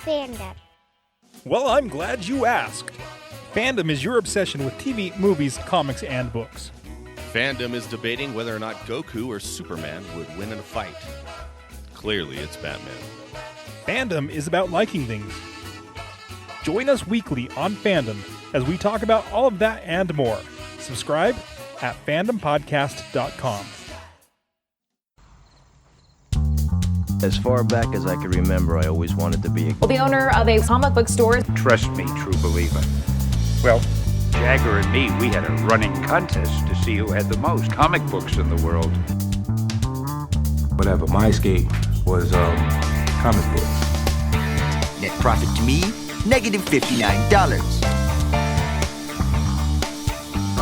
fandom? Well, I'm glad you asked. Fandom is your obsession with TV, movies, comics, and books. Fandom is debating whether or not Goku or Superman would win in a fight. Clearly, it's Batman. Fandom is about liking things. Join us weekly on Fandom as we talk about all of that and more. Subscribe at fandompodcast.com. As far back as I can remember, I always wanted to be the owner of a comic book store. Trust me, true believer. Well, Jagger and me, we had a running contest to see who had the most comic books in the world. Whatever, my escape was comic books. Net profit to me, negative $59.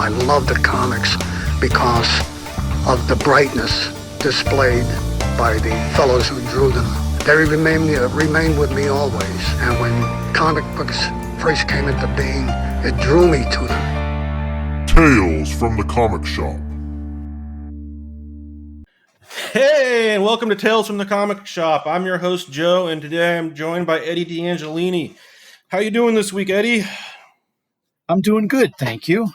I love the comics because of the brightness displayed by the fellows who drew them. They remain with me always. And when comic books first came into being, it drew me to them. Tales from the Comic Shop. Hey, and welcome to Tales from the Comic Shop. I'm your host, Joe, and today I'm joined by Eddy D'Angelini. How you doing this week, Eddy? I'm doing good, thank you.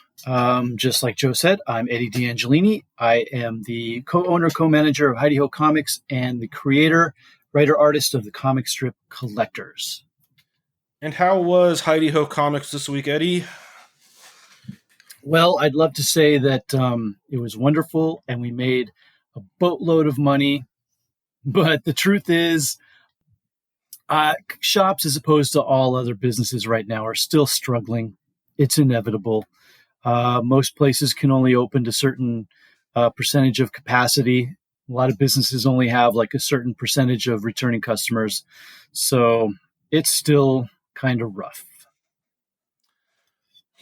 Just like Joe said, I'm Eddy D'Angelini. I am the co-owner, co-manager of Heidi Ho Comics and the creator, writer, artist of the comic strip Collectors. And how was Heidi Ho Comics this week, Eddy? Well, I'd love to say that it was wonderful and we made a boatload of money. But the truth is, shops, as opposed to all other businesses right now, are still struggling. It's inevitable. Most places can only open to a certain percentage of capacity. A lot of businesses only have like a certain percentage of returning customers. So it's still kind of rough.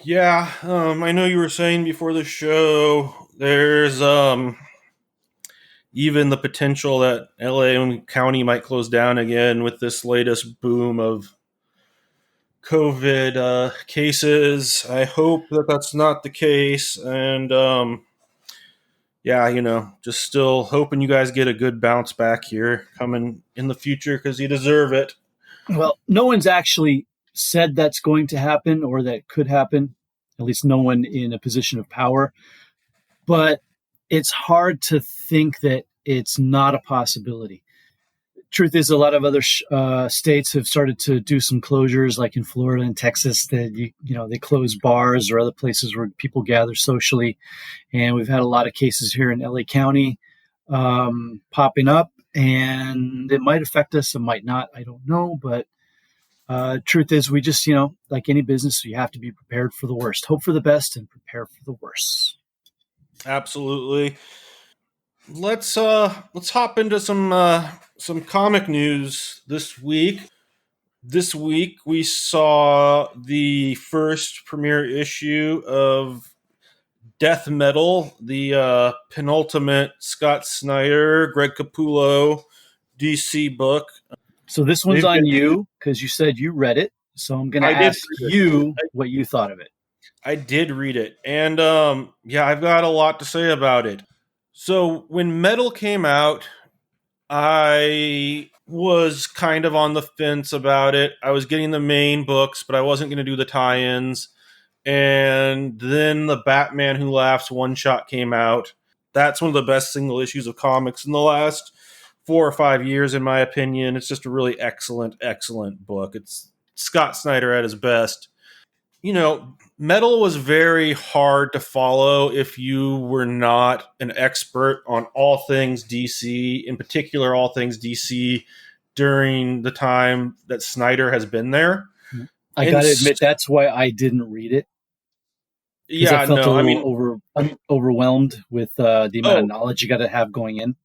Yeah, I know you were saying before the show, there's even the potential that LA County might close down again with this latest boom of COVID cases. I hope that that's not the case. And just still hoping you guys get a good bounce back here coming in the future because you deserve it. Well, no one's actually said that's going to happen or that could happen, at least no one in a position of power. But it's hard to think that it's not a possibility. Truth is, a lot of other states have started to do some closures, like in Florida and Texas, that they close bars or other places where people gather socially. And we've had a lot of cases here in LA County popping up, and it might affect us, it might not, I don't know. But truth is, we just, like any business, you have to be prepared for the worst. Hope for the best and prepare for the worst. Absolutely. Let's hop into some comic news this week. This week we saw the first premiere issue of Death Metal, the penultimate Scott Snyder, Greg Capullo DC book. So this one's on you because you said you read it. So I'm going to ask you what you thought of it. I did read it. And I've got a lot to say about it. So when Metal came out, I was kind of on the fence about it. I was getting the main books, but I wasn't going to do the tie-ins. And then the Batman Who Laughs one-shot came out. That's one of the best single issues of comics in the last 4 or 5 years, in my opinion. It's just a really excellent, excellent book. It's Scott Snyder at his best. Metal was very hard to follow if you were not an expert on all things DC, in particular all things DC during the time that Snyder has been there. I got to admit, that's why I didn't read it. Yeah, I felt overwhelmed with the amount of knowledge you got to have going in.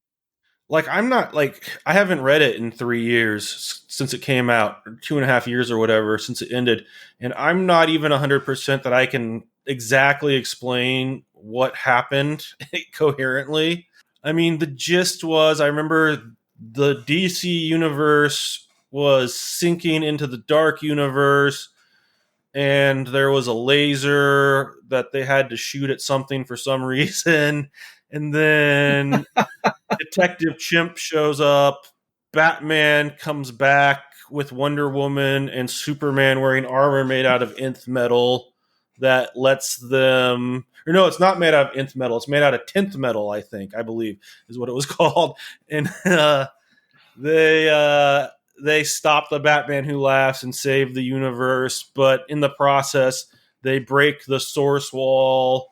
I haven't read it in 3 years since it came out, or 2.5 years or whatever since it ended. And I'm not even 100% that I can exactly explain what happened coherently. I mean, the gist was, I remember the DC universe was sinking into the dark universe, and there was a laser that they had to shoot at something for some reason. And then Detective Chimp shows up. Batman comes back with Wonder Woman and Superman wearing armor made out of nth metal that lets them, or no, it's not made out of nth metal. It's made out of 10th metal, I believe is what it was called. And they stop the Batman Who Laughs and save the universe. But in the process, they break the source wall,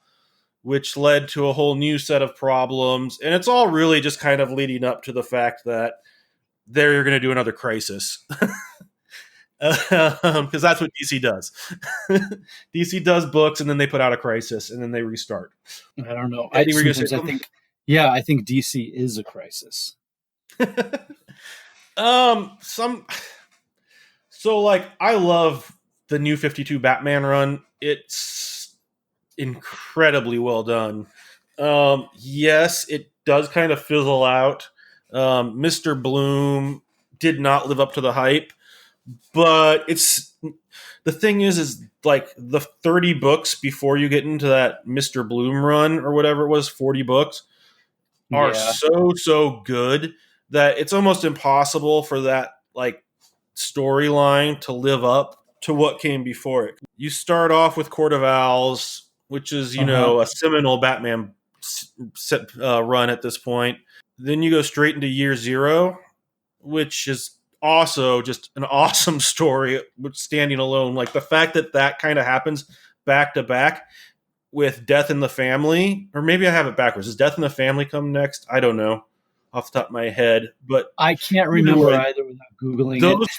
which led to a whole new set of problems. And it's all really just kind of leading up to the fact that they're going to do another Crisis. Because that's what DC does. DC does books, and then they put out a Crisis, and then they restart. I don't know. Eddie, I think DC is a crisis. So like, I love the New 52 Batman run. It's incredibly well done. Yes, it does kind of fizzle out. Mr. Bloom did not live up to the hype, but the thing is like the 30 books before you get into that Mr. Bloom run or whatever it was, 40 books are so good that it's almost impossible for that like storyline to live up to what came before it. You start off with Court of Owls, which is, a seminal Batman run at this point. Then you go straight into Year Zero, which is also just an awesome story standing alone. Like the fact that kind of happens back to back with Death in the Family, or maybe I have it backwards. Does Death in the Family come next? I don't know off the top of my head, but I can't remember either without Googling it.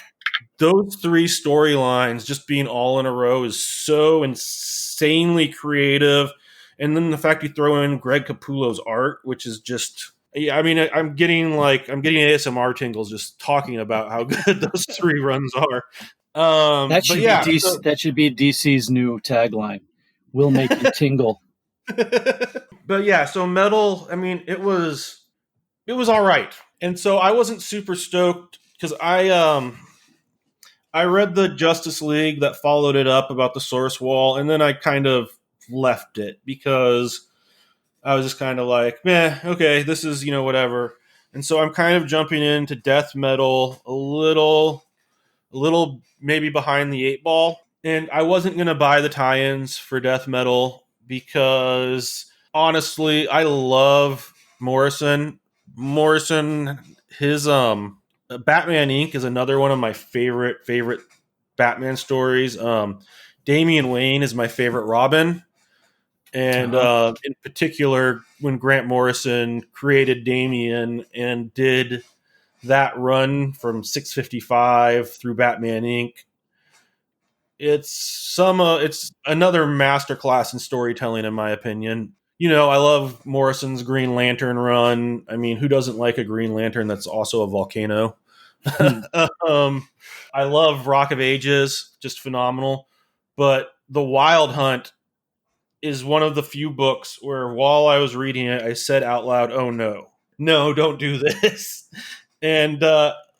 Those three storylines just being all in a row is so insanely creative. And then the fact you throw in Greg Capullo's art, which is just, I mean, I'm getting ASMR tingles just talking about how good those three runs are. That should be DC's new tagline. We'll make you tingle. But yeah, so Metal, I mean, it was all right. And so I wasn't super stoked because I read the Justice League that followed it up about the source wall, and then I kind of left it because I was just kind of like, meh, okay, this is, whatever. And so I'm kind of jumping into Death Metal a little maybe behind the 8 ball. And I wasn't going to buy the tie-ins for Death Metal because honestly, I love Morrison. His Batman Inc. is another one of my favorite Batman stories. Damian Wayne is my favorite Robin. And in particular, when Grant Morrison created Damian and did that run from 655 through Batman Inc., it's another masterclass in storytelling, in my opinion. I love Morrison's Green Lantern run. I mean, who doesn't like a Green Lantern that's also a volcano? I love Rock of Ages, just phenomenal. But The Wild Hunt is one of the few books where while I was reading it, I said out loud, oh no, don't do this. And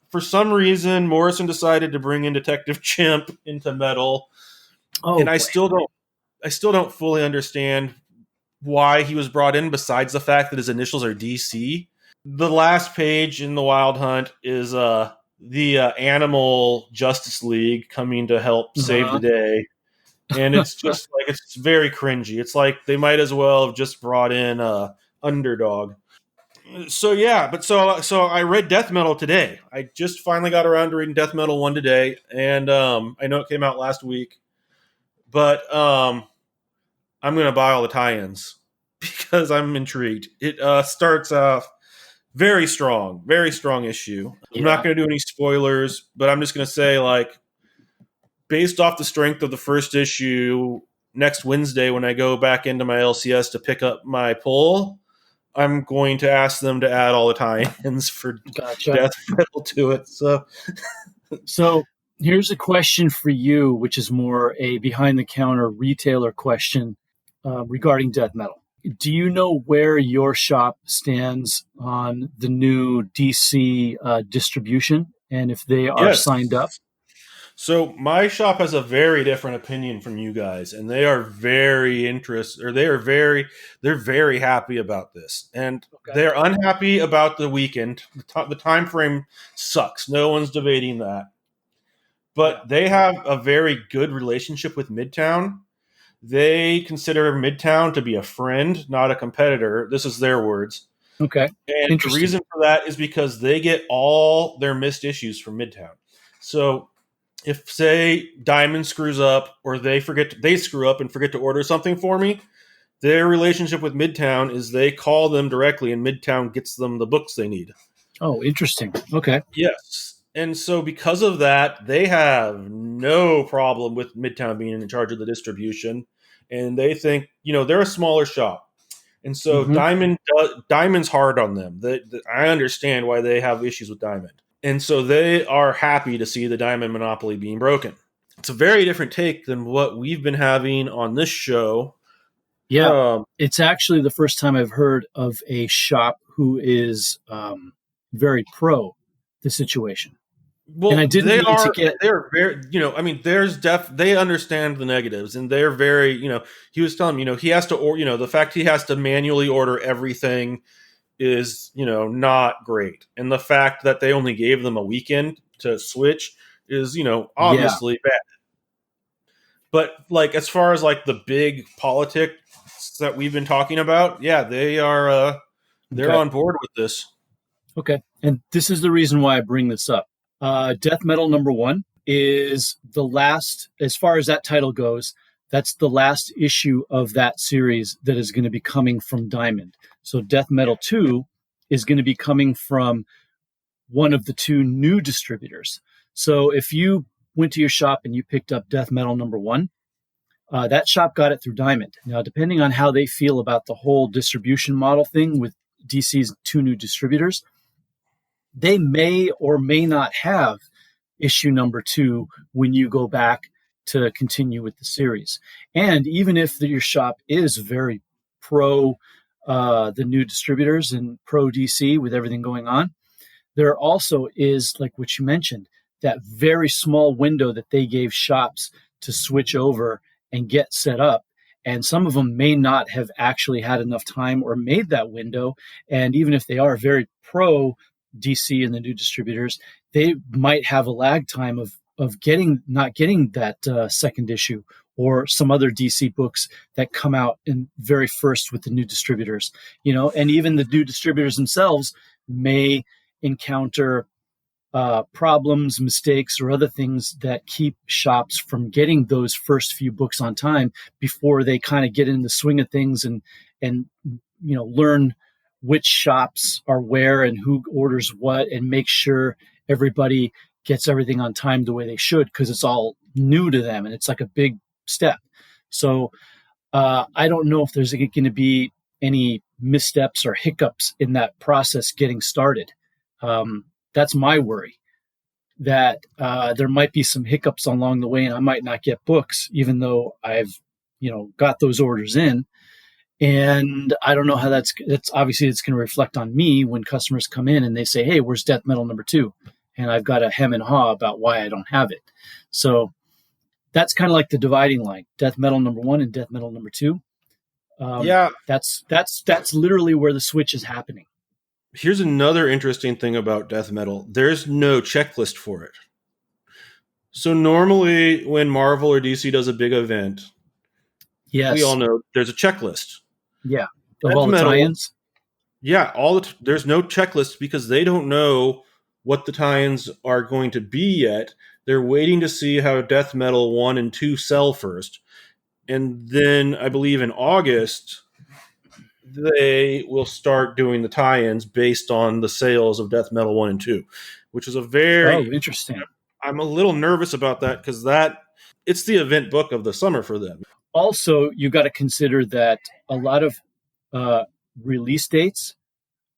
for some reason, Morrison decided to bring in Detective Chimp into Metal. And I still don't fully understand why he was brought in, besides the fact that his initials are DC. The last page in The Wild Hunt is the Animal Justice League coming to help save the day. And it's just like, it's very cringy. It's like they might as well have just brought in Underdog. So yeah, but so I read Death Metal today. I just finally got around to reading Death Metal 1 today, and I know it came out last week, but I'm going to buy all the tie-ins because I'm intrigued. It starts off very strong issue. I'm not going to do any spoilers, but I'm just going to say, like, based off the strength of the first issue, next Wednesday when I go back into my LCS to pick up my pull, I'm going to ask them to add all the tie-ins for Death Metal to it. So here's a question for you, which is more a behind-the-counter retailer question regarding Death Metal. Do you know where your shop stands on the new DC distribution, and if they are signed up? So my shop has a very different opinion from you guys, and they are very they're very happy about this, and they're unhappy about the weekend. The time frame sucks. No one's debating that. But they have a very good relationship with Midtown. They consider Midtown to be a friend, not a competitor. This is their words. Okay. And the reason for that is because they get all their missed issues from Midtown. So if, say, Diamond screws up or they screw up and forget to order something for me, their relationship with Midtown is they call them directly and Midtown gets them the books they need. Oh, interesting. Okay. Yes. And so because of that, they have no problem with Midtown being in charge of the distribution. And they think, they're a smaller shop. And so Diamond's hard on them. I understand why they have issues with Diamond. And so they are happy to see the Diamond monopoly being broken. It's a very different take than what we've been having on this show. Yeah, it's actually the first time I've heard of a shop who is very pro the situation. Well, and I didn't they're very, they understand the negatives, and they're very, he was telling me, he has to, the fact he has to manually order everything is, not great. And the fact that they only gave them a weekend to switch is, obviously bad. But as far as the big politics that we've been talking about, yeah, they are, they're on board with this. Okay. And this is the reason why I bring this up. Death Metal #1 is the last, as far as that title goes, that's the last issue of that series that is going to be coming from Diamond. So Death Metal 2 is going to be coming from one of the two new distributors. So if you went to your shop and you picked up Death Metal #1, that shop got it through Diamond. Now, depending on how they feel about the whole distribution model thing with DC's two new distributors, they may or may not have issue #2 when you go back to continue with the series. And even if your shop is very pro the new distributors and pro DC with everything going on, there also is, like what you mentioned, that very small window that they gave shops to switch over and get set up. And some of them may not have actually had enough time or made that window. And even if they are very pro DC and the new distributors, they might have a lag time of not getting that second issue or some other DC books that come out in very first with the new distributors, and even the new distributors themselves may encounter problems, mistakes, or other things that keep shops from getting those first few books on time before they kind of get in the swing of things and learn which shops are where and who orders what, and make sure everybody gets everything on time the way they should, because it's all new to them and it's like a big step. So I don't know if there's going to be any missteps or hiccups in that process getting started. That's my worry, that there might be some hiccups along the way and I might not get books, even though I've got those orders in. And I don't know how that's obviously it's going to reflect on me when customers come in and they say, hey, where's Death Metal #2? And I've got to hem and haw about why I don't have it. So that's kind of like the dividing line, Death Metal #1 and Death Metal #2. That's literally where the switch is happening. Here's another interesting thing about Death Metal. There's no checklist for it. So normally when Marvel or DC does a big event, yes, we all know there's a checklist. Yeah. Of all the tie-ins? Yeah, there's no checklist because they don't know what the tie-ins are going to be yet. They're waiting to see how Death Metal 1 and 2 sell first. And then I believe in August, they will start doing the tie-ins based on the sales of Death Metal 1 and 2, which is a very... Oh, interesting. I'm a little nervous about that because it's the event book of the summer for them. Also, you got to consider that a lot of release dates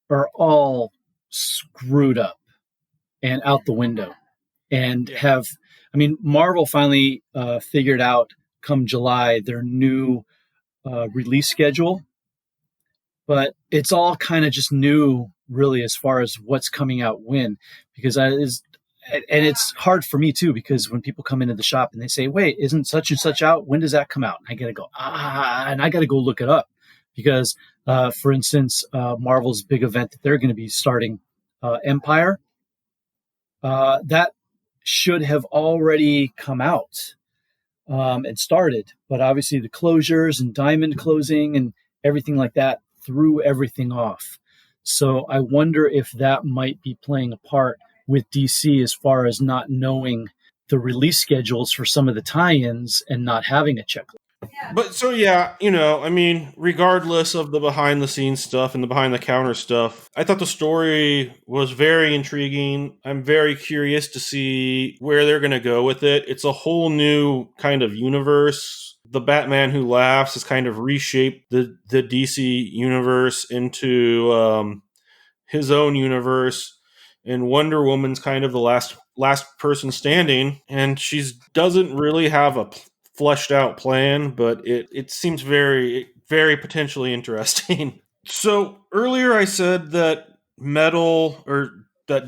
are all screwed up and out the window, and Marvel finally figured out come July their new release schedule, but it's all kind of just new, really, as far as what's coming out when, because and it's hard for me too, because when people come into the shop and they say, wait, isn't such and such out? When does that come out? And I got to go, and I got to go look it up because, for instance, Marvel's big event that they're going to be starting, Empire, that should have already come out and started. But obviously the closures and Diamond closing and everything like that threw everything off. So I wonder if that might be playing a part with DC as far as not knowing the release schedules for some of the tie-ins and not having a checklist. But so, yeah, regardless of the behind the scenes stuff and the behind the counter stuff, I thought the story was very intriguing. I'm very curious to see where they're going to go with it. It's a whole new kind of universe. The Batman Who Laughs has kind of reshaped the DC universe into his own universe. And Wonder Woman's kind of the last person standing, and she doesn't really have a fleshed out plan, but it seems very, very potentially interesting. So earlier I said that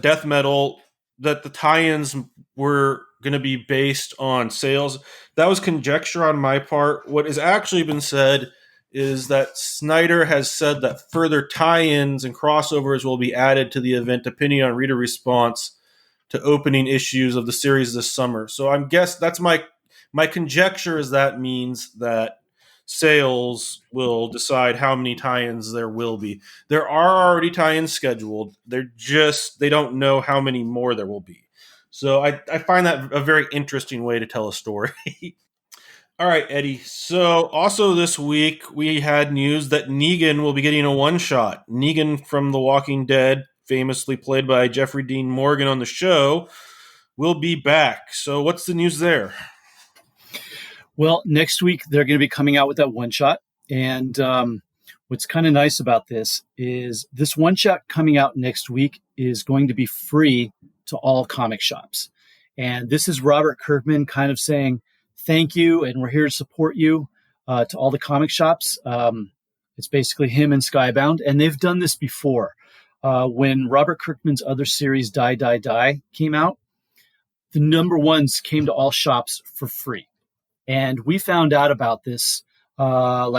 death metal, that the tie-ins were going to be based on sales. That was conjecture on my part. What has actually been said is that Snyder has said that further tie-ins and crossovers will be added to the event depending on reader response to opening issues of the series this summer. So I guess that's my conjecture is that means that sales will decide how many tie-ins there will be. There are already tie-ins scheduled. They don't know how many more there will be. So I find that a very interesting way to tell a story. All right, Eddie. So also this week we had news that Negan will be getting a one-shot. Negan from The Walking Dead, famously played by Jeffrey Dean Morgan on the show, will be back. So what's the news there? Well, next week they're going to be coming out with that one-shot. And what's kind of nice about this is this one-shot coming out next week is going to be free to all comic shops. And this is Robert Kirkman kind of saying, thank you, and we're here to support you to all the comic shops. It's basically him and Skybound, and they've done this before. When Robert Kirkman's other series, Die, Die, Die, came out, the number ones came to all shops for free. And we found out about this a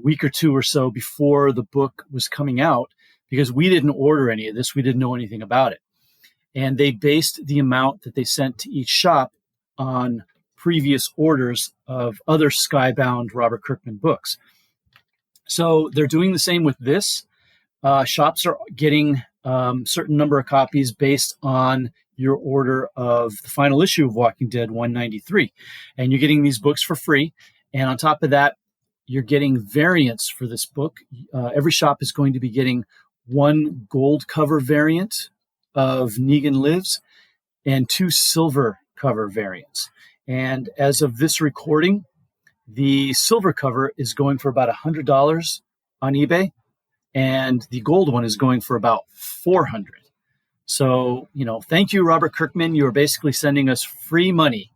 week or two or so before the book was coming out, because we didn't order any of this. We didn't know anything about it. And they based the amount that they sent to each shop on previous orders of other Skybound Robert Kirkman books. So they're doing the same with this. Shops are getting a certain number of copies based on your order of the final issue of Walking Dead 193. And you're getting these books for free. And on top of that, you're getting variants for this book. Every shop is going to be getting one gold cover variant of Negan Lives and two silver cover variants. And as of this recording, the silver cover is going for about $100 on eBay, and the gold one is going for about $400. So, thank you, Robert Kirkman. You're basically sending us free money,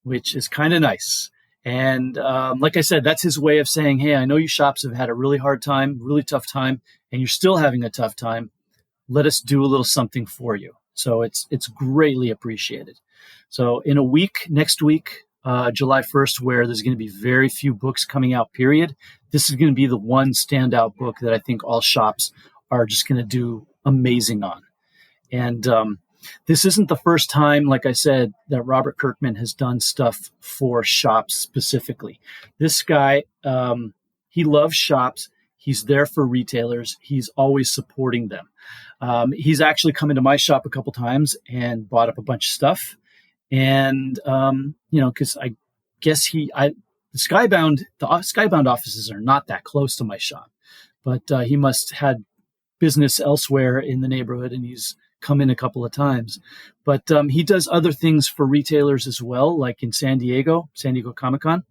which is kind of nice. And like I said, that's his way of saying, hey, I know you shops have had a really hard time, really tough time, and you're still having a tough time. Let us do a little something for you. So it's greatly appreciated. So in a week, next week, July 1st, where there's going to be very few books coming out, period, this is going to be the one standout book that I think all shops are just going to do amazing on. And this isn't the first time, like I said, that Robert Kirkman has done stuff for shops specifically. This guy, he loves shops. He's there for retailers. He's always supporting them. He's actually come into my shop a couple times and bought up a bunch of stuff. And, because I guess the Skybound offices are not that close to my shop, but he must had business elsewhere in the neighborhood, and he's come in a couple of times. But he does other things for retailers as well, like in San Diego Comic-Con.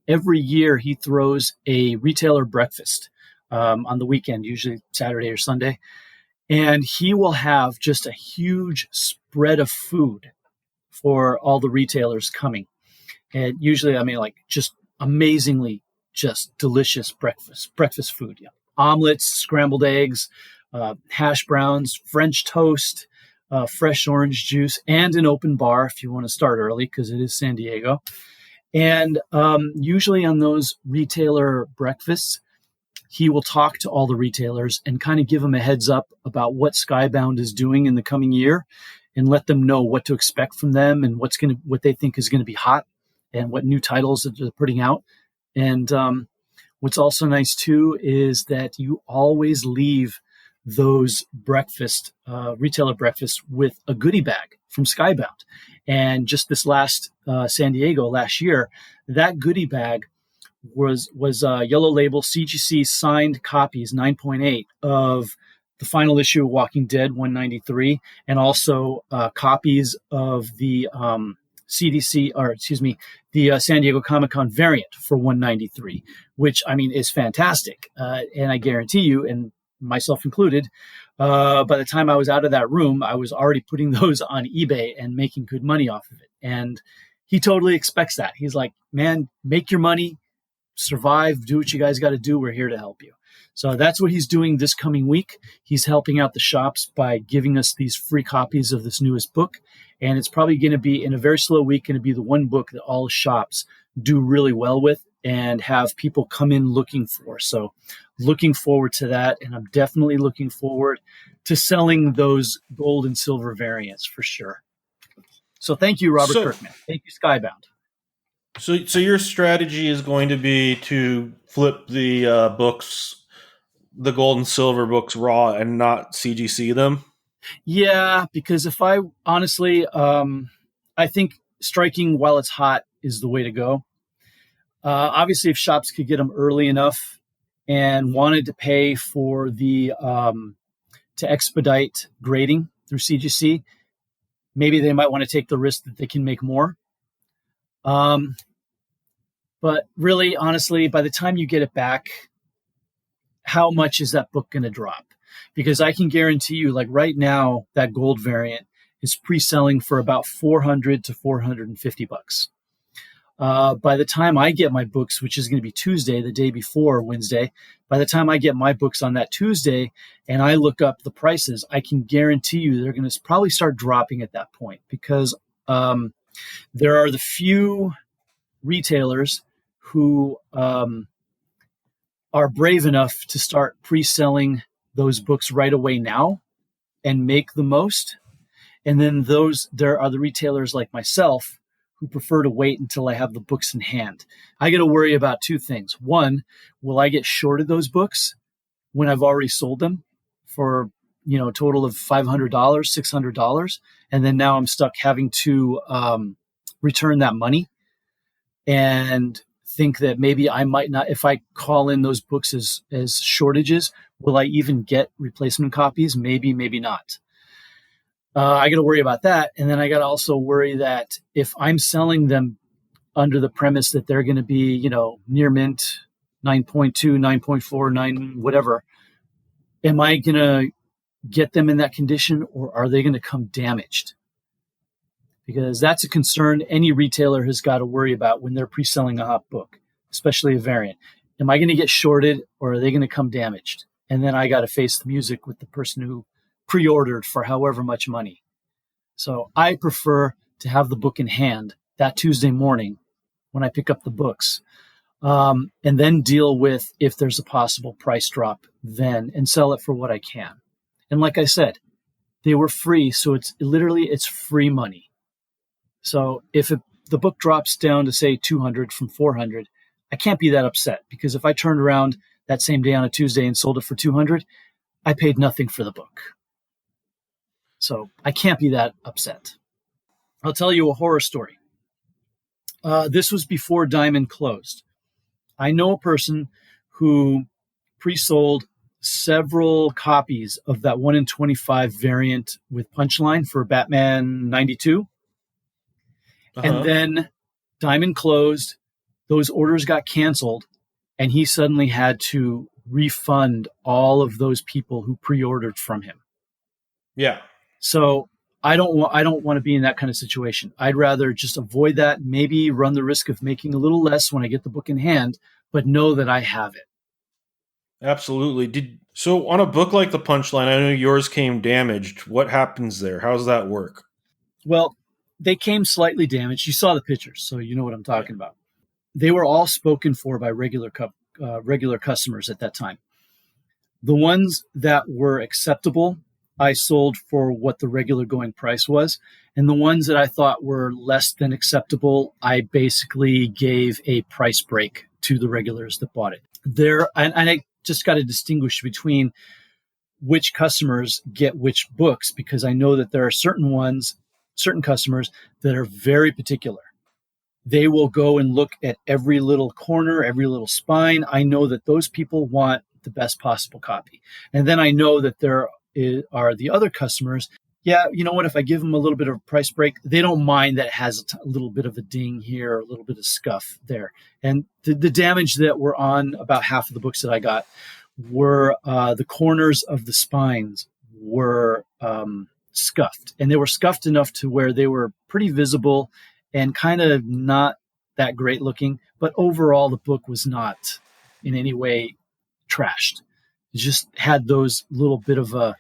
Every year he throws a retailer breakfast on the weekend, usually Saturday or Sunday. And he will have just a huge spread of food for all the retailers coming. And usually, just amazingly, just delicious breakfast food. Yeah. Omelets, scrambled eggs, hash browns, French toast, fresh orange juice, and an open bar if you want to start early, because it is San Diego. And usually on those retailer breakfasts, he will talk to all the retailers and kind of give them a heads up about what Skybound is doing in the coming year. and let them know what to expect from them and what they think is going to be hot and what new titles that they're putting out. And what's also nice too is that you always leave those retailer breakfasts with a goodie bag from Skybound. And just this last San Diego last year, that goodie bag was yellow label CGC signed copies, 9.8 of the final issue of Walking Dead 193, and also copies of the the San Diego Comic-Con variant for 193, which I mean is fantastic. And I guarantee you, and myself included, by the time I was out of that room, I was already putting those on eBay and making good money off of it. And he totally expects that. He's like, man, make your money, survive, do what you guys got to do. We're here to help you. So that's what he's doing this coming week. He's helping out the shops by giving us these free copies of this newest book. And it's probably going to be, in a very slow week, going to be the one book that all shops do really well with and have people come in looking for. So looking forward to that. And I'm definitely looking forward to selling those gold and silver variants for sure. So thank you, Robert Kirkman. Thank you, Skybound. So your strategy is going to be to flip the books, the gold and silver books, raw and not CGC them? Yeah, because if I honestly, I think striking while it's hot is the way to go. Obviously, if shops could get them early enough and wanted to pay for the to expedite grading through CGC, maybe they might want to take the risk that they can make more. But really, honestly, by the time you get it back, how much is that book going to drop? Because I can guarantee you, like right now, that gold variant is pre-selling for about $400 to $450. By the time I get my books, which is going to be Tuesday, the day before Wednesday, by the time I get my books on that Tuesday and I look up the prices, I can guarantee you they're going to probably start dropping at that point, because there are the few retailers who are brave enough to start pre-selling those books right away now and make the most. And then there are the retailers like myself who prefer to wait until I have the books in hand. I got to worry about two things. One, will I get shorted those books when I've already sold them for, a total of $500, $600? And then now I'm stuck having to return that money and think that maybe I might not, if I call in those books as shortages, will I even get replacement copies? Maybe, maybe not. I got to worry about that. And then I got to also worry that if I'm selling them under the premise that they're going to be, near mint, 9.2, 9.4, 9, whatever, am I going to get them in that condition, or are they going to come damaged? Because that's a concern any retailer has got to worry about when they're pre-selling a hot book, especially a variant. Am I going to get shorted, or are they going to come damaged? And then I got to face the music with the person who pre-ordered for however much money. So I prefer to have the book in hand that Tuesday morning when I pick up the books, and then deal with if there's a possible price drop then and sell it for what I can. And like I said, they were free, so it's free money. So if the book drops down to, say, 200 from 400, I can't be that upset, because if I turned around that same day on a Tuesday and sold it for 200, I paid nothing for the book. So I can't be that upset. I'll tell you a horror story. This was before Diamond closed. I know a person who pre-sold several copies of that 1 in 25 variant with Punchline for Batman 92. And then Diamond closed, those orders got canceled, and he suddenly had to refund all of those people who pre-ordered from him. Yeah. So I don't want to be in that kind of situation. I'd rather just avoid that, maybe run the risk of making a little less when I get the book in hand, but know that I have it. Absolutely. So on a book like the Punchline, I know yours came damaged. What happens there? How does that work? Well, they came slightly damaged. You saw the pictures, so you know what I'm talking about. They were all spoken for by regular customers at that time. The ones that were acceptable, I sold for what the regular going price was. And the ones that I thought were less than acceptable, I basically gave a price break to the regulars that bought it. And I just got to distinguish between which customers get which books, because I know that there are certain customers that are very particular. They will go and look at every little corner, every little spine. I know that those people want the best possible copy. And then I know that there are the other customers. Yeah, you know what? If I give them a little bit of a price break, they don't mind that it has a little bit of a ding here, a little bit of scuff there. And the damage that were on about half of the books that I got were the corners of the spines were scuffed. And they were scuffed enough to where they were pretty visible and kind of not that great looking. But overall, the book was not in any way trashed. It just had those little bit of a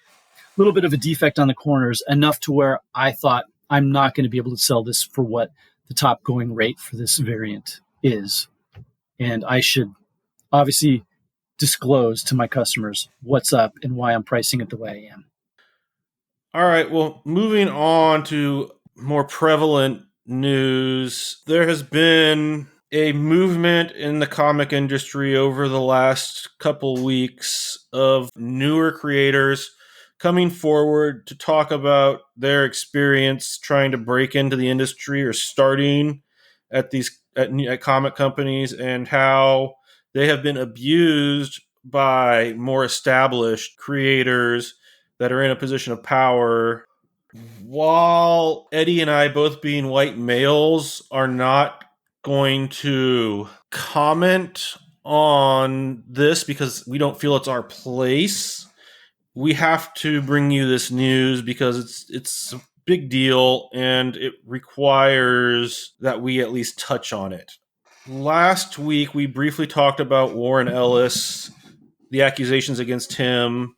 defect on the corners, enough to where I thought, I'm not going to be able to sell this for what the top going rate for this variant is. And I should obviously disclose to my customers what's up and why I'm pricing it the way I am. All right. Well, moving on to more prevalent news, there has been a movement in the comic industry over the last couple weeks of newer creators coming forward to talk about their experience trying to break into the industry or starting at comic companies, and how they have been abused by more established creators that are in a position of power. While Eddy and I, both being white males, are not going to comment on this because we don't feel it's our place, we have to bring you this news because it's a big deal and it requires that we at least touch on it. Last week, we briefly talked about Warren Ellis, the accusations against him.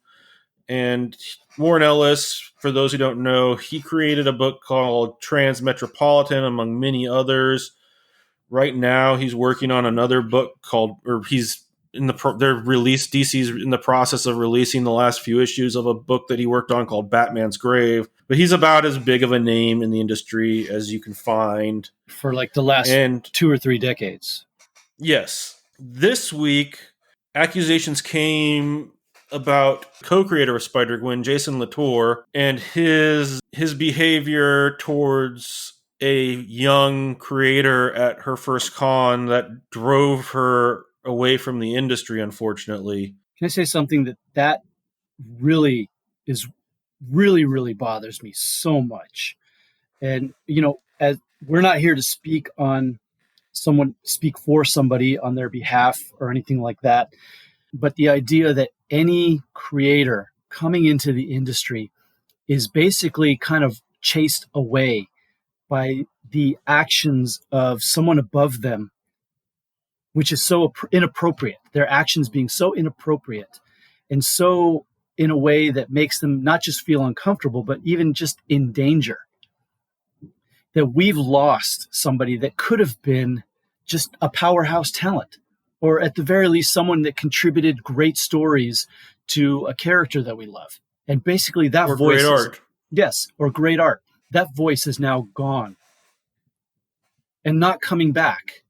And Warren Ellis, for those who don't know, he created a book called Transmetropolitan, among many others. Right now, he's working on another book DC's in the process of releasing the last few issues of a book that he worked on called Batman's Grave. But he's about as big of a name in the industry as you can find. For like the last 2 or 3 decades. Yes. This week, accusations came about co-creator of Spider-Gwen, Jason Latour, and his behavior towards a young creator at her first con that drove her away from the industry, unfortunately. Can I say something that really really bothers me so much? And, as we're not here to speak for somebody on their behalf or anything like that, but the idea that any creator coming into the industry is basically kind of chased away by the actions of someone above them, which is so inappropriate. Their actions being so inappropriate and so in a way that makes them not just feel uncomfortable, but even just in danger. That we've lost somebody that could have been just a powerhouse talent, or at the very least, someone that contributed great stories to a character that we love. And basically that or voice... great art. Yes, or great art. That voice is now gone and not coming back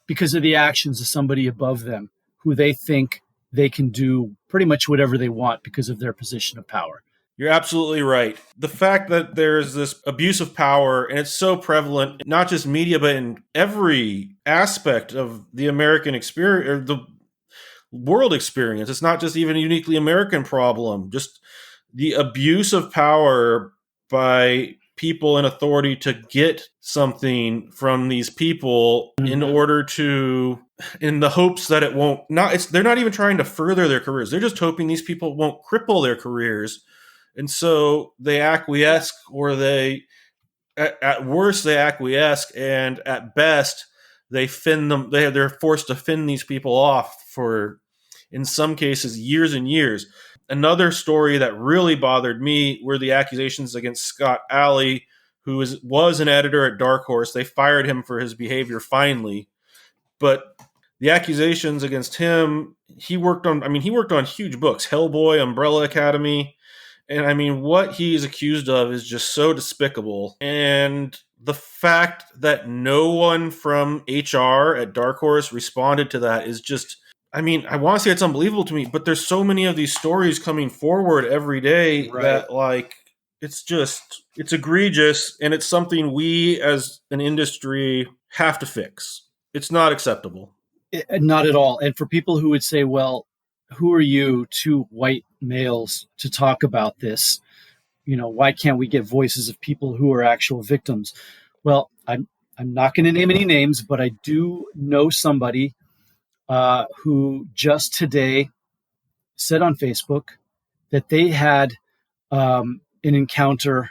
because of the actions of somebody above them who they think they can do pretty much whatever they want because of their position of power. You're absolutely right. The fact that there's this abuse of power, and it's so prevalent, not just media, but in every aspect of the American experience, or the world experience. It's not just even a uniquely American problem. Just the abuse of power by people in authority to get something from these people in order to, in the hopes that it won't, they're not even trying to further their careers. They're just hoping these people won't cripple their careers. And so they acquiesce, or at worst they acquiesce, and at best they they're forced to fend these people off for, in some cases, years and years. Another story that really bothered me were the accusations against Scott Allie, who was an editor at Dark Horse. They fired him for his behavior finally. But the accusations against him, he worked on huge books, Hellboy, Umbrella Academy, And I mean, what he's accused of is just so despicable. And the fact that no one from HR at Dark Horse responded to that is just, I mean, I want to say it's unbelievable to me, but there's so many of these stories coming forward every day that, like, it's egregious, and it's something we as an industry have to fix. It's not acceptable. Not at all. And for people who would say, well, who are you, two white males, to talk about this? You know, why can't we get voices of people who are actual victims? Well, I'm not going to name any names, but I do know somebody who just today said on Facebook that they had an encounter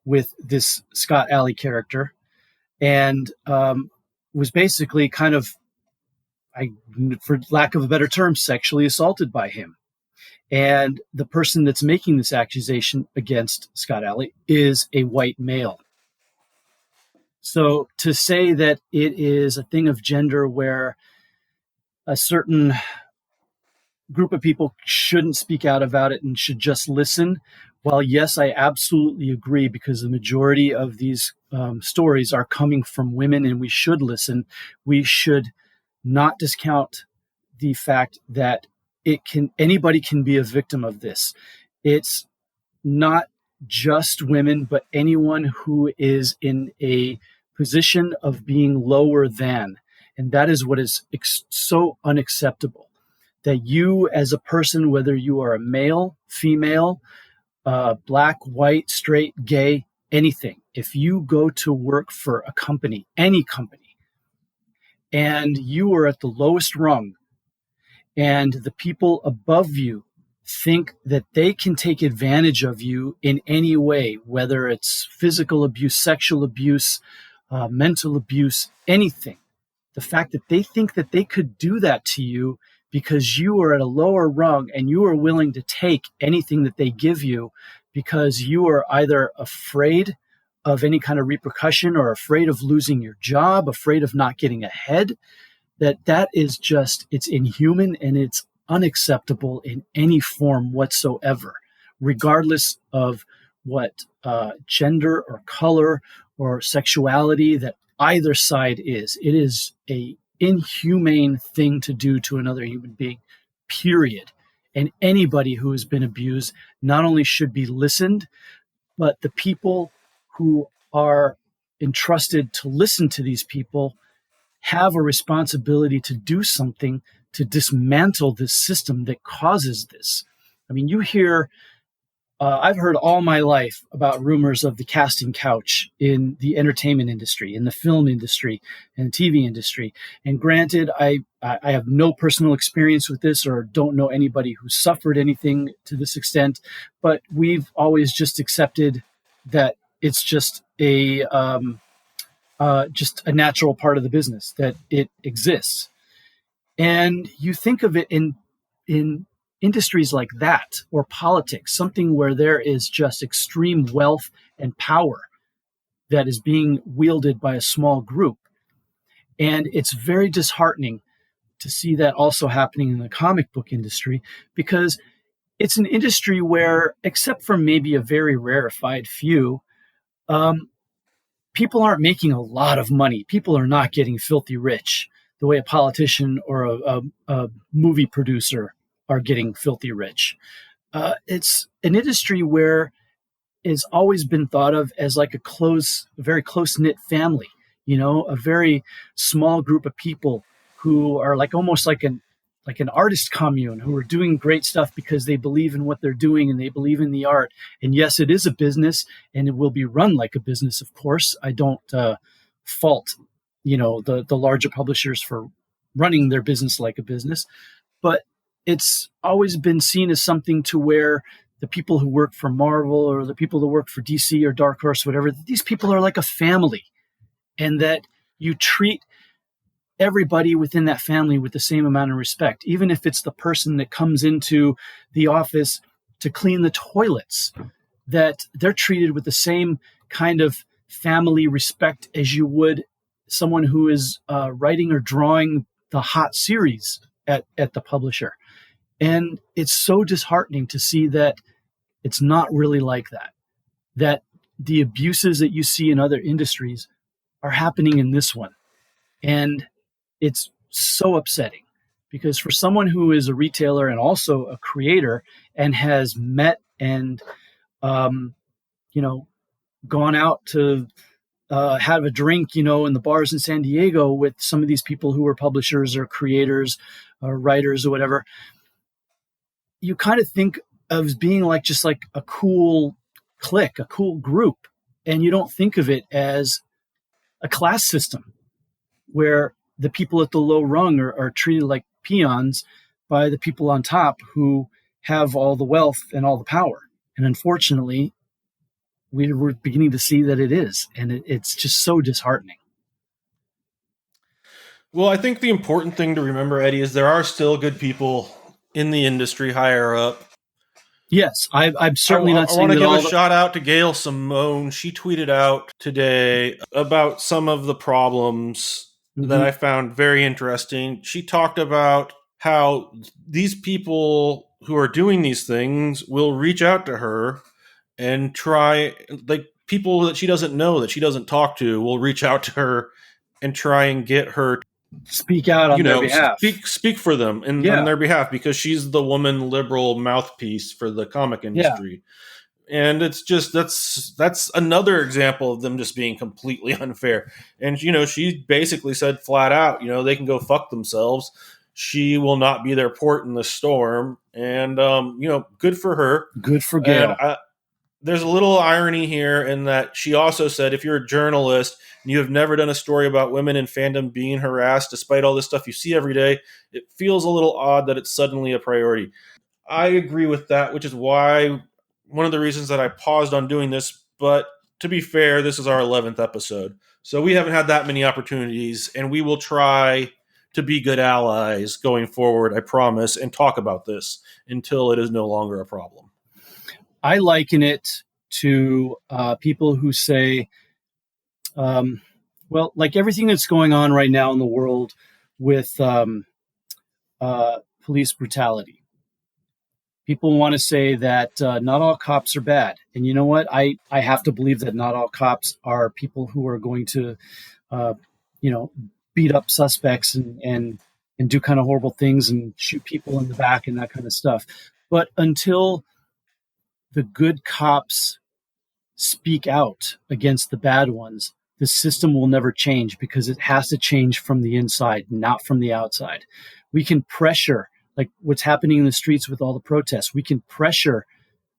with this Scott Allie character, and was basically kind of, for lack of a better term, sexually assaulted by him. And the person that's making this accusation against Scott Allie is a white male. So to say that it is a thing of gender where a certain group of people shouldn't speak out about it and should just listen, while yes, I absolutely agree, because the majority of these stories are coming from women and we should listen, we should not discount the fact that anybody can be a victim of this. It's not just women, but anyone who is in a position of being lower than. And that is what is so unacceptable. That you as a person, whether you are a male, female, black, white, straight, gay, anything, if you go to work for a company, any company, and you are at the lowest rung, and the people above you think that they can take advantage of you in any way, whether it's physical abuse, sexual abuse, mental abuse, anything. The fact that they think that they could do that to you because you are at a lower rung and you are willing to take anything that they give you because you are either afraid of any kind of repercussion or afraid of losing your job, afraid of not getting ahead, that is just, it's inhuman and it's unacceptable in any form whatsoever, regardless of what gender or color or sexuality that either side is. It is a inhumane thing to do to another human being, period. And anybody who has been abused not only should be listened, but the people who are entrusted to listen to these people have a responsibility to do something to dismantle this system that causes this. I mean, you hear, I've heard all my life about rumors of the casting couch in the entertainment industry, in the film industry, and the TV industry. And granted, I have no personal experience with this or don't know anybody who suffered anything to this extent, but we've always just accepted that it's just a natural part of the business, that it exists. And you think of it in industries like that, or politics, something where there is just extreme wealth and power that is being wielded by a small group. And it's very disheartening to see that also happening in the comic book industry, because it's an industry where, except for maybe a very rarefied few, people aren't making a lot of money. People are not getting filthy rich the way a politician or a movie producer are getting filthy rich. It's an industry where it's always been thought of as like a very close-knit family, you know, a very small group of people who are like almost like an artist commune who are doing great stuff because they believe in what they're doing and they believe in the art. And yes, it is a business and it will be run like a business, of course. I don't fault, you know, the larger publishers for running their business like a business, but it's always been seen as something to where the people who work for Marvel or the people that work for DC or Dark Horse, whatever, these people are like a family, and that you treat everybody within that family with the same amount of respect, even if it's the person that comes into the office to clean the toilets, that they're treated with the same kind of family respect as you would someone who is writing or drawing the hot series at the publisher. And it's so disheartening to see that It's not really like that. That the abuses that you see in other industries are happening in this one. And it's so upsetting because for someone who is a retailer and also a creator and has met and, gone out to have a drink, in the bars in San Diego with some of these people who are publishers or creators or writers or whatever, you kind of think of being just like a cool clique, a cool group. And you don't think of it as a class system where the people at the low rung are treated like peons by the people on top who have all the wealth and all the power. And unfortunately, we're beginning to see that it is. And it's just so disheartening. Well, I think the important thing to remember, Eddie, is there are still good people in the industry higher up. Yes, I'm certainly not saying that. I want to give a shout out to Gail Simone. She tweeted out today about some of the problems that I found very interesting. She talked about how these people who are doing these things will reach out to her and try, like people that she doesn't know, that she doesn't talk to, will reach out to her and try and get her speak out on their behalf. Speak for them on their behalf, because she's the woman liberal mouthpiece for the comic industry. Yeah. And it's just that's another example of them just being completely unfair. And she basically said flat out, they can go fuck themselves. She will not be their port in the storm. And good for her. Good for Gail. And there's a little irony here in that she also said, if you're a journalist and you have never done a story about women in fandom being harassed, despite all this stuff you see every day, it feels a little odd that it's suddenly a priority. I agree with that, which is why one of the reasons that I paused on doing this. But to be fair, this is our 11th episode. So we haven't had that many opportunities, and we will try to be good allies going forward, I promise, and talk about this until it is no longer a problem. I liken it to people who say, like everything that's going on right now in the world with police brutality. People want to say that not all cops are bad. And you know what? I have to believe that not all cops are people who are going to, beat up suspects and do kind of horrible things and shoot people in the back and that kind of stuff. But until the good cops speak out against the bad ones, the system will never change, because it has to change from the inside, not from the outside. We can pressure, like what's happening in the streets with all the protests, we can pressure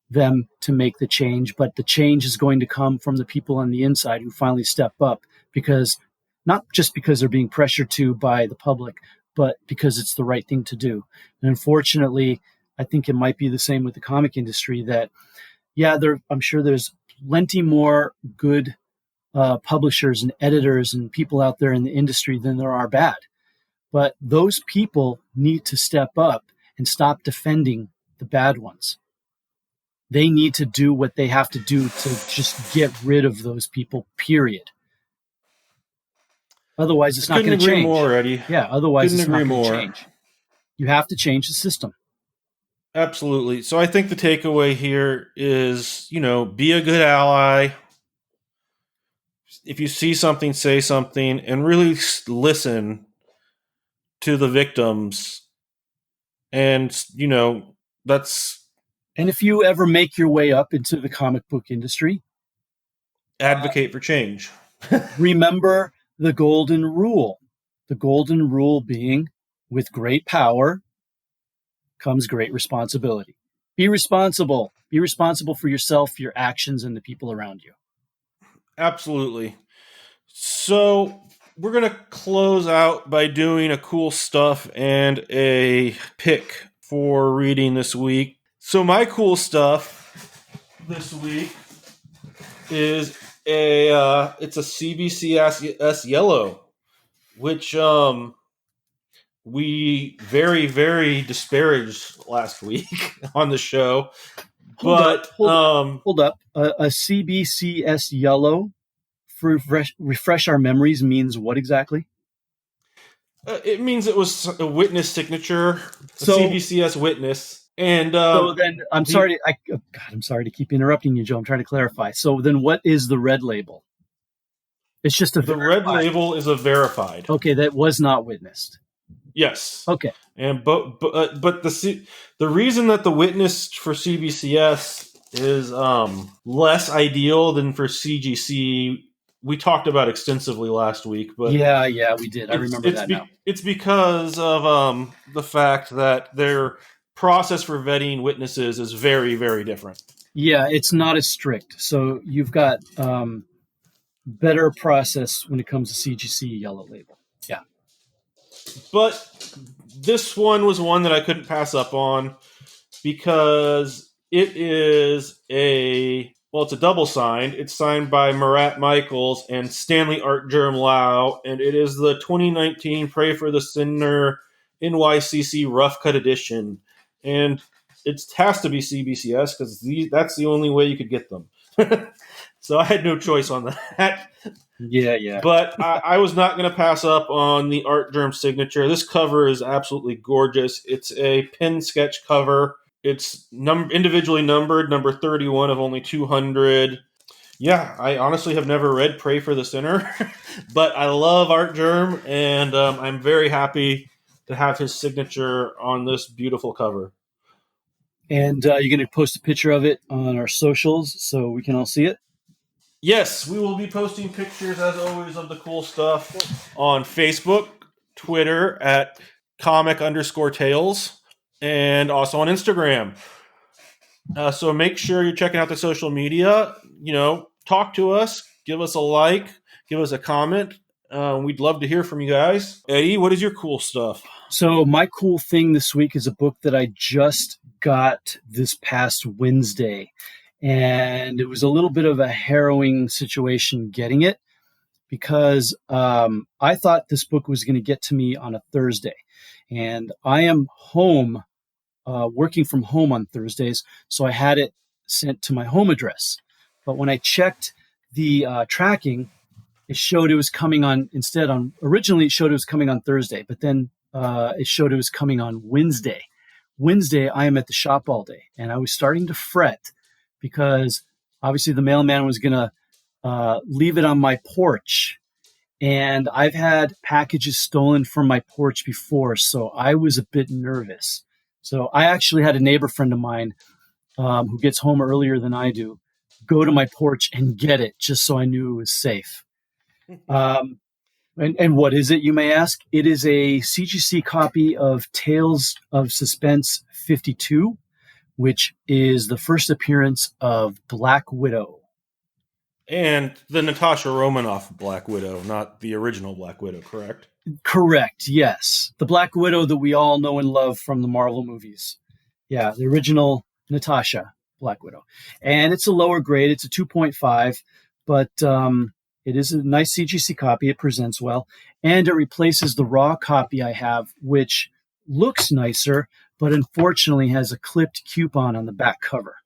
them to make the change, but the change is going to come from the people on the inside who finally step up, because not just because they're being pressured to by the public, but because it's the right thing to do. And unfortunately, I think it might be the same with the comic industry that, I'm sure there's plenty more good publishers and editors and people out there in the industry than there are bad. But those people need to step up and stop defending the bad ones. They need to do what they have to do to just get rid of those people, period. Otherwise, it's not going to change. Couldn't agree more, Eddie. Yeah, otherwise it's not going to change. You have to change the system. Absolutely. So I think the takeaway here is, be a good ally. If you see something, say something, and really listen to the victims. And, that's... And if you ever make your way up into the comic book industry, advocate for change. Remember the golden rule. The golden rule being, with great power comes great responsibility. Be responsible. Be responsible for yourself, your actions, and the people around you. Absolutely. So we're going to close out by doing a cool stuff and a pick for reading this week. So my cool stuff this week is it's a CBCS Yellow, which we very, very disparaged last week on the show. Hold up. A CBCS Yellow, for refresh our memories, means what exactly? It means it was a witness signature, CBCS witness. And so then, I'm sorry to keep interrupting you, Joe. I'm trying to clarify. So then, what is the red label? It's just the red label is a verified. Okay, that was not witnessed. Yes. Okay. And but the reason that the witness for CBCS is less ideal than for CGC, we talked about extensively last week. But yeah, we did. I remember that now. It's because of the fact that their process for vetting witnesses is very, very different. Yeah, it's not as strict. So you've got better process when it comes to CGC yellow label. Yeah. But this one was one that I couldn't pass up on because it is it's a double signed. It's signed by Marat Michaels and Stanley Art Germ Lau, and it is the 2019 Pray for the Sinner NYCC Rough Cut Edition. And it has to be CBCS because that's the only way you could get them. So I had no choice on that. Yeah. But I was not going to pass up on the Art Germ signature. This cover is absolutely gorgeous. It's a pen sketch cover. It's individually numbered, number 31 of only 200. Yeah, I honestly have never read Pray for the Sinner, but I love Art Germ, and I'm very happy to have his signature on this beautiful cover. And you're going to post a picture of it on our socials so we can all see it? Yes, we will be posting pictures, as always, of the cool stuff on Facebook, Twitter at comic_tales, and also on Instagram. So make sure you're checking out the social media. Talk to us, give us a like, give us a comment. We'd love to hear from you guys. Eddie, what is your cool stuff? So my cool thing this week is a book that I just got this past Wednesday. And it was a little bit of a harrowing situation getting it because I thought this book was going to get to me on a Thursday. And I am home, working from home on Thursdays, so I had it sent to my home address. But when I checked the tracking, it showed it was coming on originally it showed it was coming on Thursday, but then it showed it was coming on Wednesday. Wednesday, I am at the shop all day, and I was starting to fret because obviously the mailman was going to leave it on my porch. And I've had packages stolen from my porch before, so I was a bit nervous. So I actually had a neighbor friend of mine who gets home earlier than I do go to my porch and get it just so I knew it was safe. And what is it, you may ask? It is a CGC copy of Tales of Suspense 52, which is the first appearance of Black Widow. And the Natasha Romanoff Black Widow, not the original Black Widow, correct? Correct, yes. The Black Widow that we all know and love from the Marvel movies. Yeah, the original Natasha Black Widow. And it's a lower grade. It's a 2.5, but it is a nice CGC copy. It presents well. And it replaces the raw copy I have, which looks nicer, but unfortunately has a clipped coupon on the back cover.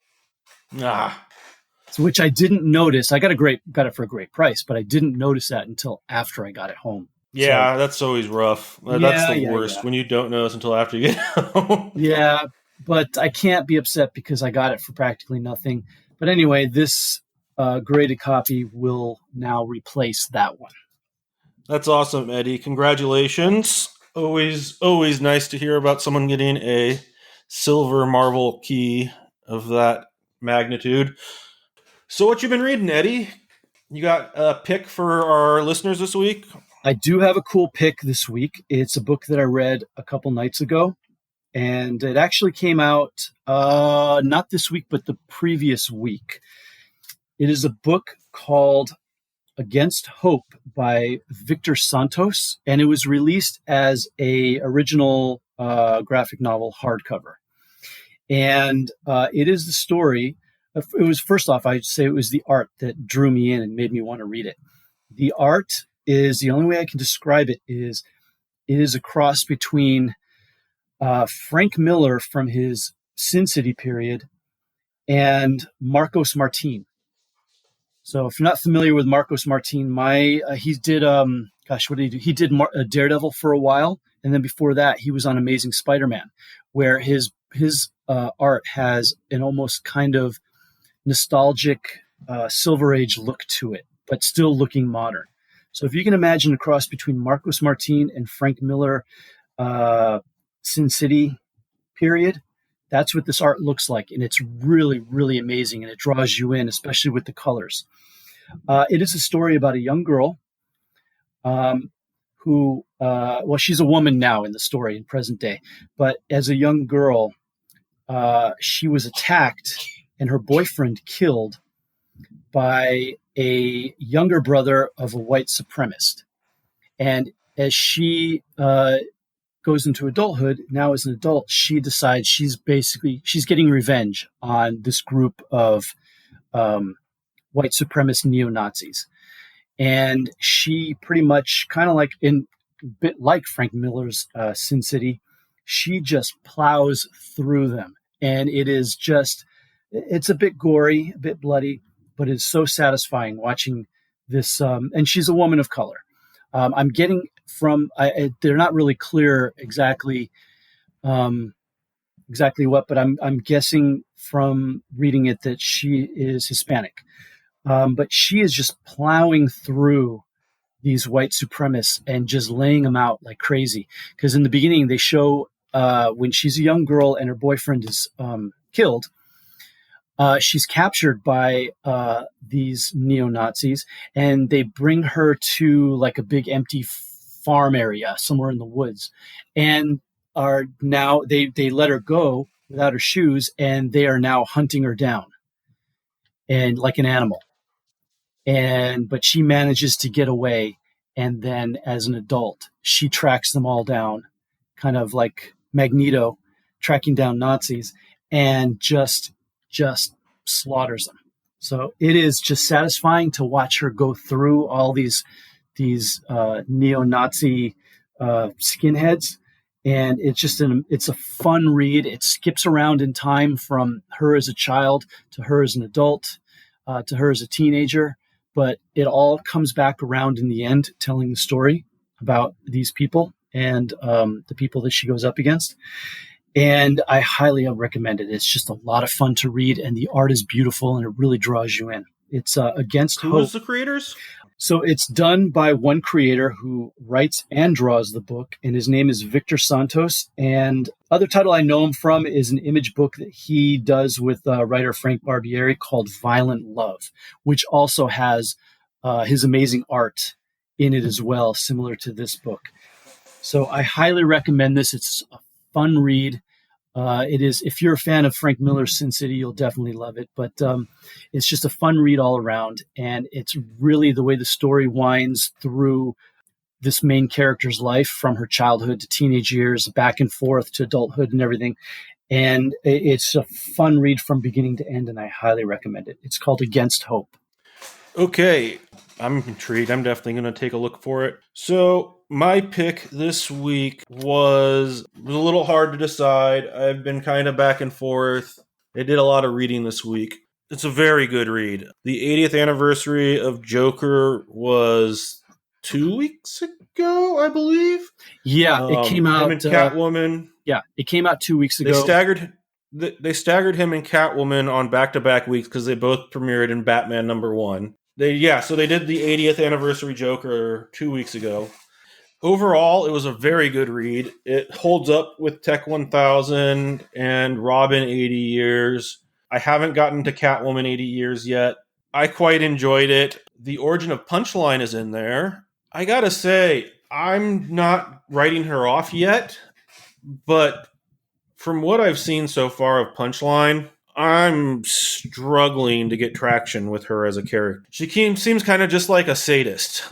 Which I didn't notice. I got it for a great price, but I didn't notice that until after I got it home. Yeah, that's always rough. That's the worst when you don't notice until after you get home. Yeah, but I can't be upset because I got it for practically nothing. But anyway, this graded copy will now replace that one. That's awesome, Eddie. Congratulations. Always nice to hear about someone getting a silver Marvel key of that magnitude. So what you been reading, Eddie? You got a pick for our listeners this week? I do have a cool pick this week. It's a book that I read a couple nights ago, and it actually came out not this week, but the previous week. It is a book called Against Hope by Victor Santos, and it was released as a original graphic novel hardcover. And it is the story. It was, first off, I'd say it was the art that drew me in and made me want to read it. The art is, the only way I can describe it is a cross between Frank Miller from his Sin City period and Marcos Martin. So if you're not familiar with Marcos Martin, he did, what did he do? He did Daredevil for a while. And then before that, he was on Amazing Spider-Man, where his art has an almost kind of nostalgic Silver Age look to it, but still looking modern. So if you can imagine a cross between Marcos Martin and Frank Miller, Sin City period, that's what this art looks like. And it's really, really amazing. And it draws you in, especially with the colors. It is a story about a young girl who, she's a woman now in the story in present day. But as a young girl, she was attacked and her boyfriend killed by a younger brother of a white supremacist. And as she goes into adulthood, now as an adult, she decides she's getting revenge on this group of white supremacist neo-Nazis. And she pretty much, kind of like a bit like Frank Miller's Sin City, she just plows through them. And it's a bit gory, a bit bloody, but it's so satisfying watching this. And she's a woman of color. I'm getting from, they're not really clear exactly what, but I'm guessing from reading it that she is Hispanic. But she is just plowing through these white supremacists and just laying them out like crazy. Because in the beginning, they show when she's a young girl and her boyfriend is killed, she's captured by these neo-Nazis, and they bring her to like a big empty farm area somewhere in the woods, and are now they let her go without her shoes, and they are now hunting her down and like an animal. But she manages to get away, and then as an adult, she tracks them all down, kind of like Magneto tracking down Nazis, and just slaughters them. So it is just satisfying to watch her go through all these neo-Nazi skinheads, and it's a fun read. It skips around in time from her as a child to her as an adult to her as a teenager, but it all comes back around in the end, telling the story about these people and the people that she goes up against. And I highly recommend it. It's just a lot of fun to read, and the art is beautiful, and it really draws you in. It's Against Hope. Who's the creators? So it's done by one creator who writes and draws the book, and his name is Victor Santos. And other title I know him from is an image book that he does with writer Frank Barbieri called Violent Love, which also has his amazing art in it as well, similar to this book. So I highly recommend this. It's a fun read. It is, if you're a fan of Frank Miller's Sin City, you'll definitely love it. But it's just a fun read all around. And it's really the way the story winds through this main character's life from her childhood to teenage years, back and forth to adulthood and everything. And it's a fun read from beginning to end, and I highly recommend it. It's called Against Hope. Okay, I'm intrigued. I'm definitely going to take a look for it. So my pick this week was a little hard to decide. I've been kind of back and forth. I did a lot of reading this week. It's a very good read. The 80th anniversary of Joker was 2 weeks ago, I believe. Yeah, it came out. Him and Catwoman. It came out 2 weeks ago. They staggered him and Catwoman on back-to-back weeks because they both premiered in Batman #1. So they did the 80th anniversary Joker 2 weeks ago. Overall, it was a very good read. It holds up with Tech 1000 and Robin 80 Years. I haven't gotten to Catwoman 80 Years yet. I quite enjoyed it. The Origin of Punchline is in there. I gotta say, I'm not writing her off yet, but from what I've seen so far of Punchline, I'm struggling to get traction with her as a character. She seems kind of just like a sadist.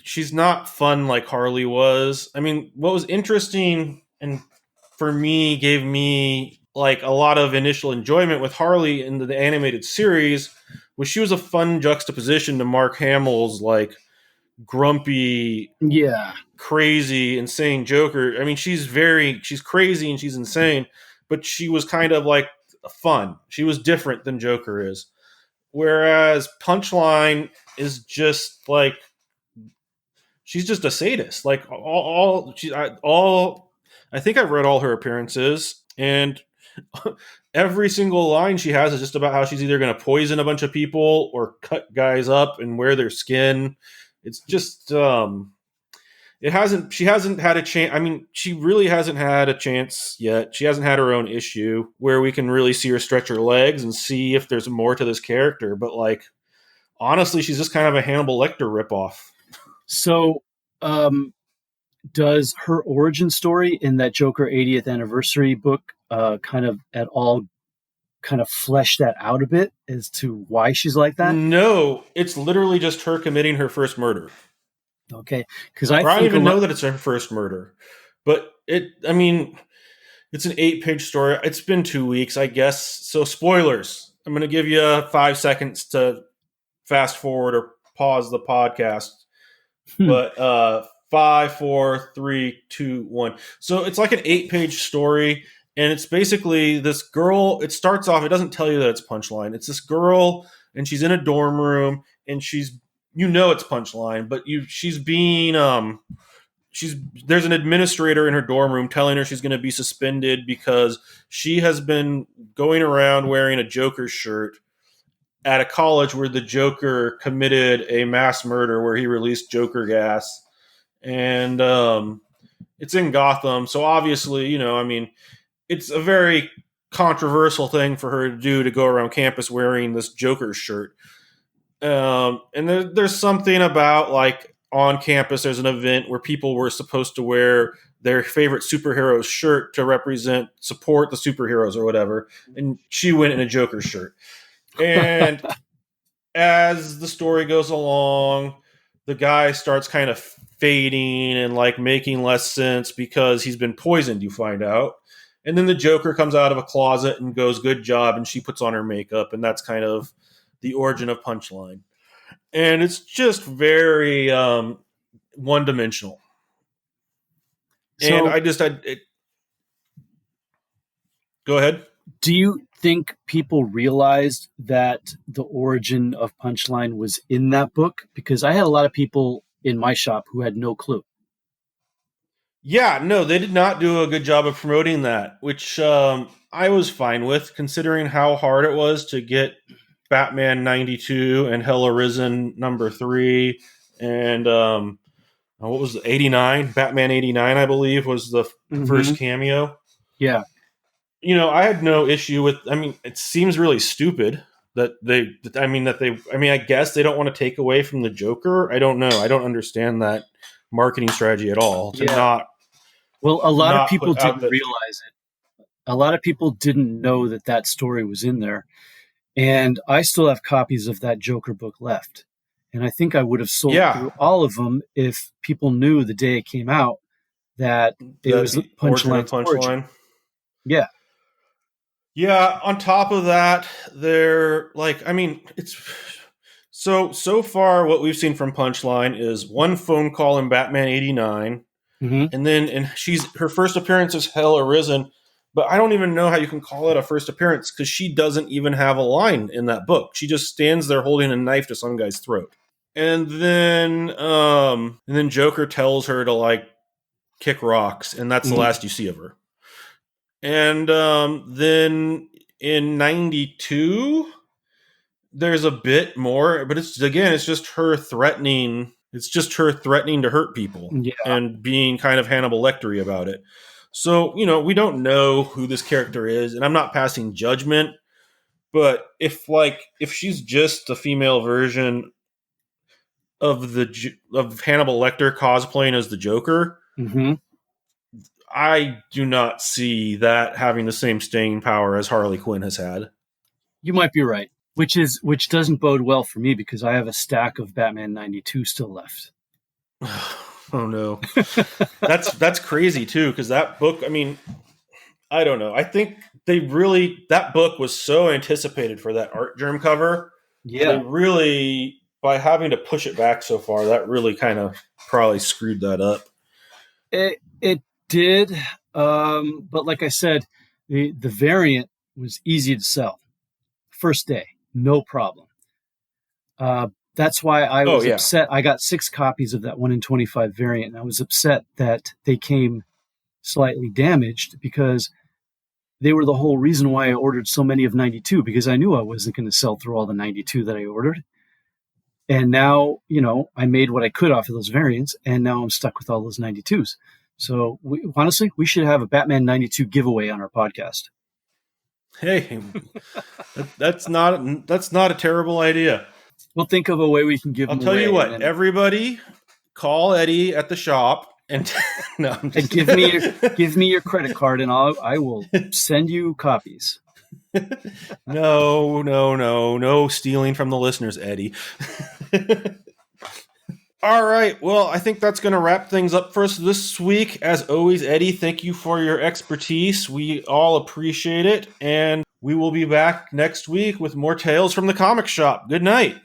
She's not fun like Harley was. I mean, what was interesting and for me gave me like a lot of initial enjoyment with Harley in the animated series was she was a fun juxtaposition to Mark Hamill's like grumpy, crazy, insane Joker. I mean, she's crazy and she's insane, but she was kind of like fun. She was different than Joker is. Whereas Punchline is just like, she's just a sadist. Like I think I've read all her appearances, and every single line she has is just about how she's either going to poison a bunch of people or cut guys up and wear their skin. It's just she hasn't had a chance. I mean, she really hasn't had a chance yet. She hasn't had her own issue where we can really see her stretch her legs and see if there's more to this character. But like, honestly, she's just kind of a Hannibal Lecter ripoff. So, does her origin story in that Joker 80th anniversary book kind of at all kind of flesh that out a bit as to why she's like that? No, it's literally just her committing her first murder. Okay, because I don't even know that it's her first murder, but it's an 8-page story. It's been 2 weeks, I guess. So spoilers. I'm going to give you 5 seconds to fast forward or pause the podcast. But 5, 4, 3, 2, 1. So it's like an 8-page story, and it's basically this girl. It starts off. It doesn't tell you that it's Punchline. It's this girl, and she's in a dorm room, and it's Punchline, but she's being there's an administrator in her dorm room telling her she's going to be suspended because she has been going around wearing a Joker shirt at a college where the Joker committed a mass murder where he released Joker gas. And it's in Gotham. So obviously, it's a very controversial thing for her to do, to go around campus wearing this Joker shirt. And there's something about, like, on campus, there's an event where people were supposed to wear their favorite superhero's shirt to support the superheroes or whatever. And she went in a Joker shirt. And as the story goes along, the guy starts kind of fading and like making less sense because he's been poisoned, you find out. And then the Joker comes out of a closet and goes, "Good job," and she puts on her makeup, and that's kind of the origin of Punchline. And it's just very one-dimensional. And go ahead. Do you think people realized that the origin of Punchline was in that book? Because I had a lot of people in my shop who had no clue. Yeah, no, they did not do a good job of promoting that, which I was fine with, considering how hard it was to get Batman 92 and Hell Arisen #3 and what was the 89? Batman 89, I believe, was the first cameo. Yeah. I had no issue with, it seems really stupid that I guess they don't want to take away from the Joker. I don't know. I don't understand that marketing strategy at all. Well, a lot of people didn't realize it. A lot of people didn't know that story was in there. And I still have copies of that Joker book left. And I think I would have sold through all of them if people knew the day it came out that it was Punchline. Yeah. Yeah, on top of that, they're like, it's so far what we've seen from Punchline is one phone call in Batman 89, and then her first appearance is Hell Arisen, but I don't even know how you can call it a first appearance because she doesn't even have a line in that book. She just stands there holding a knife to some guy's throat. And then Joker tells her to like kick rocks, and that's the last you see of her. And then in 92, there's a bit more, but it's just her threatening. It's just her threatening to hurt people and being kind of Hannibal Lecter-y about it. So, we don't know who this character is, and I'm not passing judgment, but if she's just a female version of Hannibal Lecter cosplaying as the Joker, I do not see that having the same staying power as Harley Quinn has had. You might be right, which doesn't bode well for me because I have a stack of Batman 92 still left. Oh no. That's crazy too, because that book, I don't know. I think that book was so anticipated for that art germ cover. Yeah. They really, by having to push it back so far, that really kind of probably screwed that up. It did, but like I said, the variant was easy to sell. First day, no problem. That's why I was upset. I got 6 copies of that 1 in 25 variant, and I was upset that they came slightly damaged because they were the whole reason why I ordered so many of 92, because I knew I wasn't going to sell through all the 92 that I ordered. And now, I made what I could off of those variants, and now I'm stuck with all those 92s. So honestly, we should have a Batman 92 giveaway on our podcast. Hey, that's not a terrible idea. We'll think of a way we can give them away. I'll tell you what, everybody call Eddy at the shop and no, I'm just... and give me your credit card, and I will send you copies. No stealing from the listeners, Eddy. All right, well, I think that's going to wrap things up for us this week. As always, Eddy, thank you for your expertise. We all appreciate it, and we will be back next week with more tales from the comic shop. Good night.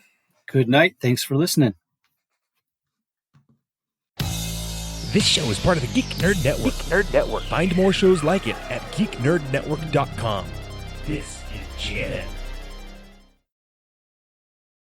Good night. Thanks for listening. This show is part of the Geek Nerd Network. Find more shows like it at geeknerdnetwork.com. This is Jen.